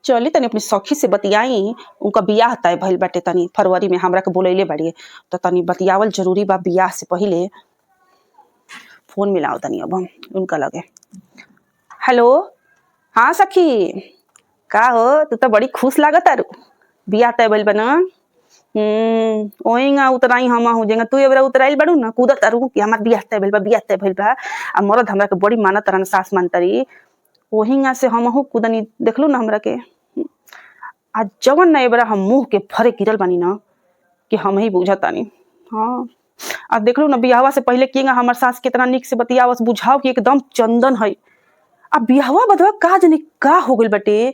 चली तनी अपनी सखी से बतियाई, उनका बियाह तय भइल बाटे, तनी फरवरी में हमरा के बोलैले बाड़िए, तो तनी बतियावल जरूरी बा बियाह से पहिले। फोन मिलाओ तनी अब हम उनका लगे। हेलो, हाँ सखी, का हो तू तो बड़ी खुश लागत तारू, बियाह तय भइल बा ना। ओहिंगा उतराई हम हूँ जेंगा तू एबरा उतराइल बाड़ू ना, कूदत तारू कि हमार बियाह तय भइल बा, बियाह तय भइल बा। आ मरद हमरा के बड़ी मानत तारन, सास मानतारी, ओहिंगा से हम हूँ कूदनी, देखलू ना हमरा के। आ जवन ना एबरा हम मुंह के फरे गिरल बानी ना कि हम ही बुझतानी। हाँ, अब देख लो ना बियाहवा से पहले केंगा हमर सास कितना निक से बतियावस, बुझाओ कि एकदम चंदन है। अब बियाहवा बदवा का जने का हो गइल बाटे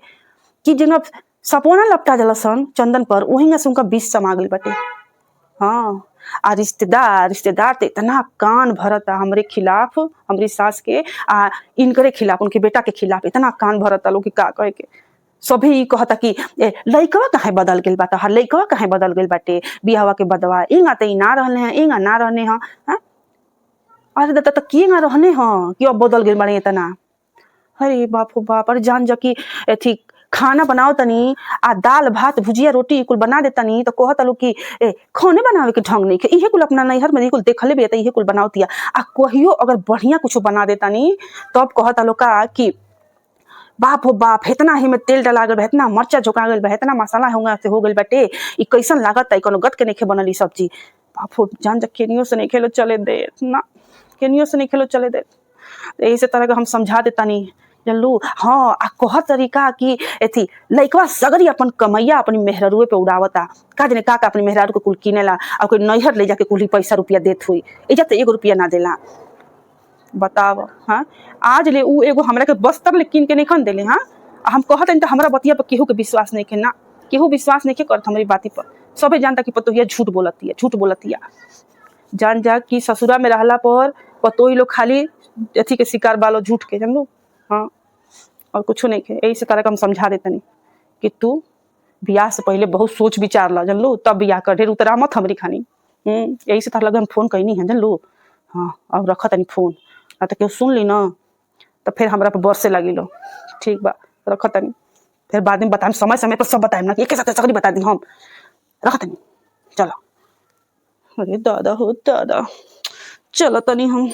कि जेंगा सपोना लपटा जलसन चंदन पर, ओहिंगा से उनका विष समा गइल बाटे। हाँ, आ रिश्तेदार ते इतना कान भरता हमरे खिलाफ, हमरी सास के आ इनकरे खिलाफ, उनके बेटा के खिलाफ इतना कान भरता लोग कि का कहे के। सभी ई कहता कि लइकवा काहे बदल गेल बा, तहार लइकवा काहे बदल गेल बाटे, बियाहवा के बदवा इंगा त ई ना रहले हैं, इंगा ना रहने हैं। हाँ? अरे दादा त केंगा रहने हैं कि अब बदल गेल बाड़े इतना। अरे बाप हो बाप, अरे जान जा कि एथी खाना बनाओ तनी आ दाल भात भुजिया रोटी कुल बना दे तनी तो कहत लोग कि खाने बनावे के ढंग नहीं के, इहे कुल अपना नैहर में कुल देखले भी त इहे कुल बनावतिया। आ कहियो अगर बढ़िया कुछ बना दे तनी तब कहत लोग का कि बाप हो बाप, इतना ही में तेल डला गल बा, इतना मरचा झोंका गल बा, इतना मसाला होगा से हो गइल बाटे, ई कैसन लागत है, कोनो गत के नइखे बनल ई सब्जी। बाप हो जान जा केनियो से नहीं खेलो चले दे ना, केनियो से नहीं खेलो चले दे। यही से तरह के हम समझा देतानी जानलू। हाँ, आ कह तरीका कि एथी लइकवा सगरी अपन कमैया अपनी मेहरारुए पे उड़ावता, का जने का अपनी मेहरारू के कुल किनेला और कोई नैहर ले जाके कुल पैसा रुपया देत हुई, इज्जत 1 रुपया ना देला। बताव। हाँ, आज ले उ एगो हमरा के बस्तर ले किन के नहीं खन देले। हाँ, हम कहत त हमरा बतिया पर केहू के विश्वास नहीं के ना, केहू विश्वास नहीं के करत हमारी बाती पर। सबे जानता कि पतोहिया झूठ बोलतिया, झूठ बोलतिया। जान जा कि ससुरा में रहला पर पतोही लोग खाली अथी के शिकार बालो, झूठ के, जानलू। हाँ, और कुछ नहीं के। यही से तरह हम समझा देतनी कि तू बियाह से पहले बहुत सोच विचार ला, जानलू, तब बियाह कर, ढेर उतरा मत हमरी खानी। यही से तार लगे हम फोन कैनी है, जानलू। हाँ, अब रख तनी फोन, ना तो केहू सुन ली ना तो फिर हमरा पर बरसे लगी लो। ठीक बा, रख तनी, फिर बाद में बताएं, समय समय पर सब बताएं ना, एक साथ सगरी बता दी हम। रख तनी, चलो। अरे दादा हो दादा, चलो तनी हम।